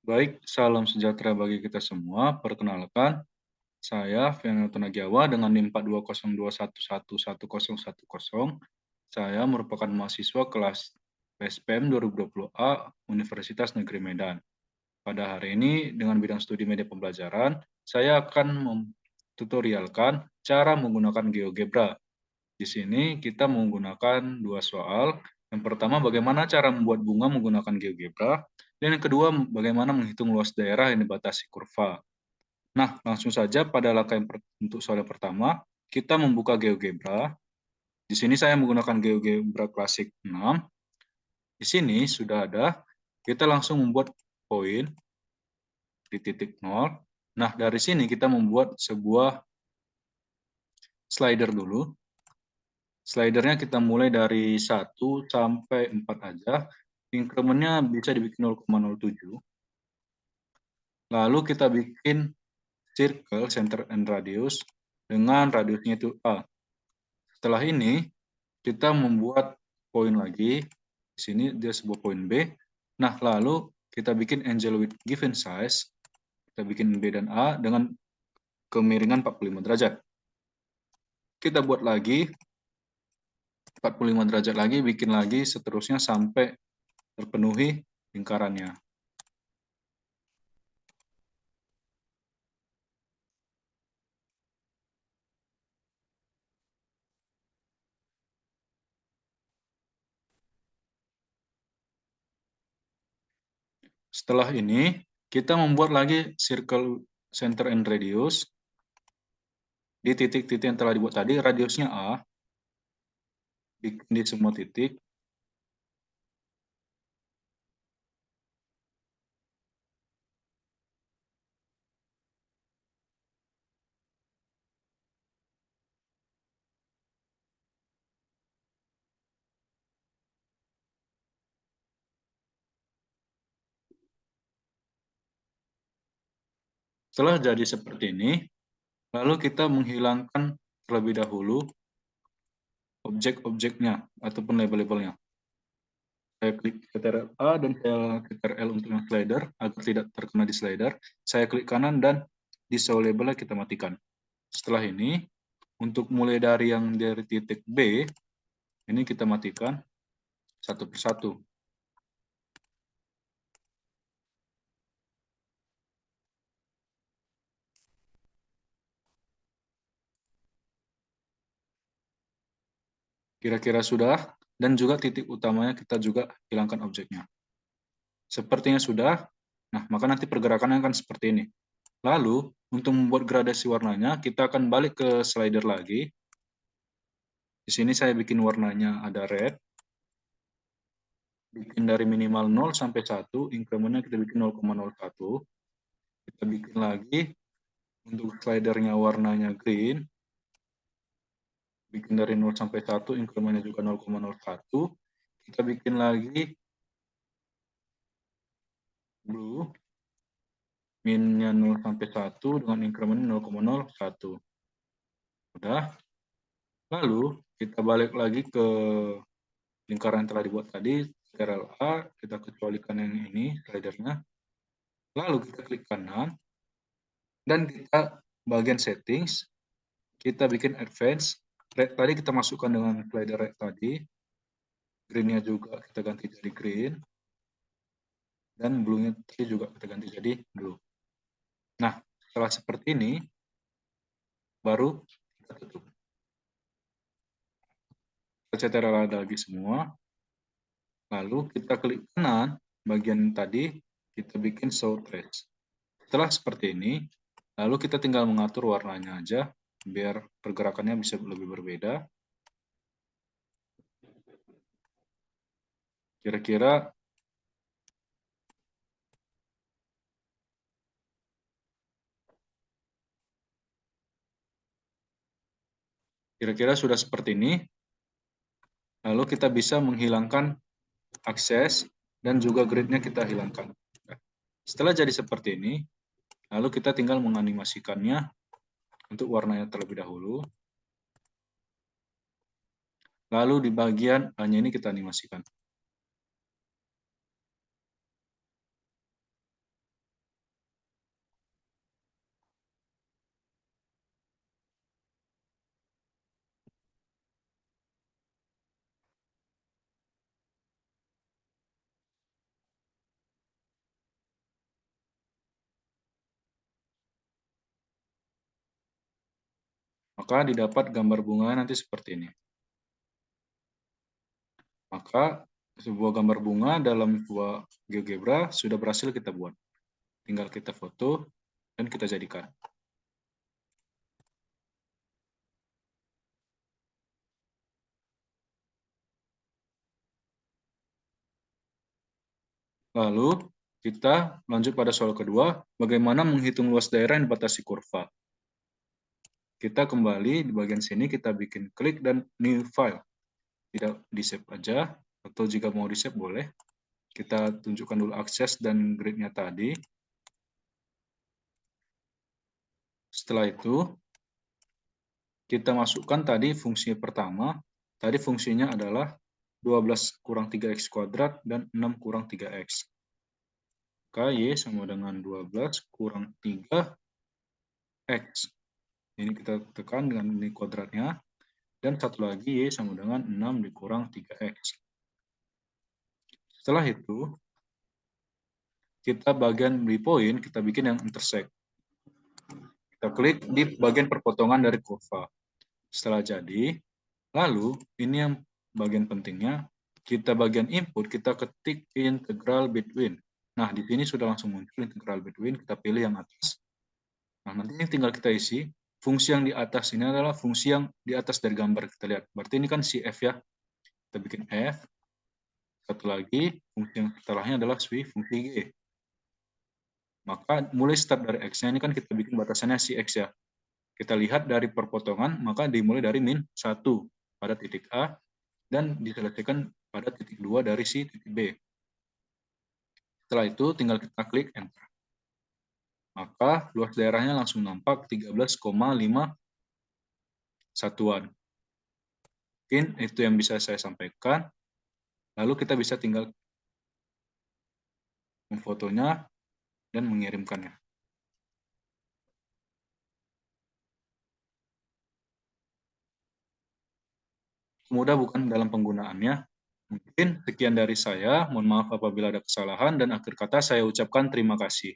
Baik, salam sejahtera bagi kita semua. Perkenalkan, saya Fiano Tenagiawa dengan NIM 4202111110. Saya merupakan mahasiswa kelas PSPM 2020A Universitas Negeri Medan. Pada hari ini, dengan bidang studi media pembelajaran, saya akan tutorialkan cara menggunakan GeoGebra. Di sini kita menggunakan dua soal. Yang pertama, bagaimana cara membuat bunga menggunakan GeoGebra. Dan yang kedua, bagaimana menghitung luas daerah yang dibatasi kurva. Nah, langsung saja pada langkah untuk soal yang pertama, kita membuka GeoGebra. Di sini saya menggunakan GeoGebra Classic 6. Di sini sudah ada, kita langsung membuat poin di titik 0. Nah, dari sini kita membuat sebuah slider dulu. Slidernya kita mulai dari 1 sampai 4 aja. Increment-nya bisa dibikin 0,07. Lalu kita bikin circle, center and radius, dengan radiusnya itu A. Setelah ini, kita membuat poin lagi. Di sini dia sebuah poin B. Nah, lalu kita bikin angle with given size. Kita bikin B dan A dengan kemiringan 45 derajat. Kita buat lagi 45 derajat lagi, bikin lagi seterusnya sampai terpenuhi lingkarannya. Setelah ini, kita membuat lagi circle center and radius. Di titik-titik yang telah dibuat tadi, radiusnya A, bikin di semua titik. Setelah jadi seperti ini, lalu kita menghilangkan terlebih dahulu objek-objeknya ataupun label-labelnya. Saya klik Ctrl A dan saya Ctrl L untuk yang slider agar tidak terkena di slider. Saya klik kanan dan di show labelnya kita matikan. Setelah ini, untuk mulai dari yang dari titik B, ini kita matikan satu persatu. Kira-kira sudah, dan juga titik utamanya kita juga hilangkan objeknya. Sepertinya sudah, nah maka nanti pergerakannya akan seperti ini. Lalu, untuk membuat gradasi warnanya, kita akan balik ke slider lagi. Di sini saya bikin warnanya ada red. Bikin dari minimal 0 sampai 1, increment-nya kita bikin 0,01. Kita bikin lagi, untuk slidernya warnanya green. Bikin dari 0 sampai 1, increment-nya juga 0,01. Kita bikin lagi blue, min-nya 0 sampai 1 dengan increment 0,01. Udah. Lalu kita balik lagi ke lingkaran yang telah dibuat tadi, Ctrl A, kita kecualikan yang ini, slidernya. Lalu kita klik kanan, dan kita bagian settings, kita bikin advance. Red tadi kita masukkan dengan slider red tadi. Green-nya juga kita ganti jadi green. Dan blue-nya tadi juga kita ganti jadi blue. Nah, setelah seperti ini, baru kita tutup. Kita Ctrl lagi semua. Lalu kita klik kanan, bagian tadi kita bikin show trace. Setelah seperti ini, lalu kita tinggal mengatur warnanya aja, biar pergerakannya bisa lebih berbeda. Kira-kira sudah seperti ini. Lalu kita bisa menghilangkan akses dan juga grid-nya kita hilangkan. Setelah jadi seperti ini, lalu kita tinggal menganimasikannya untuk warnanya terlebih dahulu. Lalu di bagian hanya ini kita animasikan. Maka didapat gambar bunga nanti seperti ini. Maka sebuah gambar bunga dalam sebuah GeoGebra sudah berhasil kita buat. Tinggal kita foto dan kita jadikan. Lalu kita lanjut pada soal kedua, bagaimana menghitung luas daerah yang dibatasi kurva. Kita kembali di bagian sini, kita bikin klik dan new file. Tidak di-save aja, atau jika mau di-save boleh. Kita tunjukkan dulu akses dan grid-nya tadi. Setelah itu, kita masukkan tadi fungsi pertama. Tadi fungsinya adalah 12 kurang 3x kuadrat dan 6 kurang 3x. Maka Y sama dengan 12 kurang 3x. Ini kita tekan dengan ini kuadratnya. Dan satu lagi Y sama dengan 6 dikurang 3x. Setelah itu, kita bagian di poin, kita bikin yang intersect. Kita klik di bagian perpotongan dari kurva. Setelah jadi, lalu ini yang bagian pentingnya, kita bagian input, kita ketik integral between. Nah, di sini sudah langsung muncul integral between, kita pilih yang atas. Nah, nanti ini tinggal kita isi. Fungsi yang di atas ini adalah fungsi yang di atas dari gambar kita lihat. Berarti ini kan si f ya. Kita bikin f. Satu lagi, fungsi yang setelahnya adalah fungsi g. Maka mulai start dari x-nya ini kan kita bikin batasannya si x ya. Kita lihat dari perpotongan, maka dimulai dari min 1 pada titik A dan diselesaikan pada titik 2 dari si titik B. Setelah itu tinggal kita klik enter. Maka luas daerahnya langsung nampak 13,5 satuan. Mungkin itu yang bisa saya sampaikan. Lalu kita bisa tinggal memfotonya dan mengirimkannya. Mudah bukan dalam penggunaannya? Mungkin sekian dari saya. Mohon maaf apabila ada kesalahan dan akhir kata saya ucapkan terima kasih.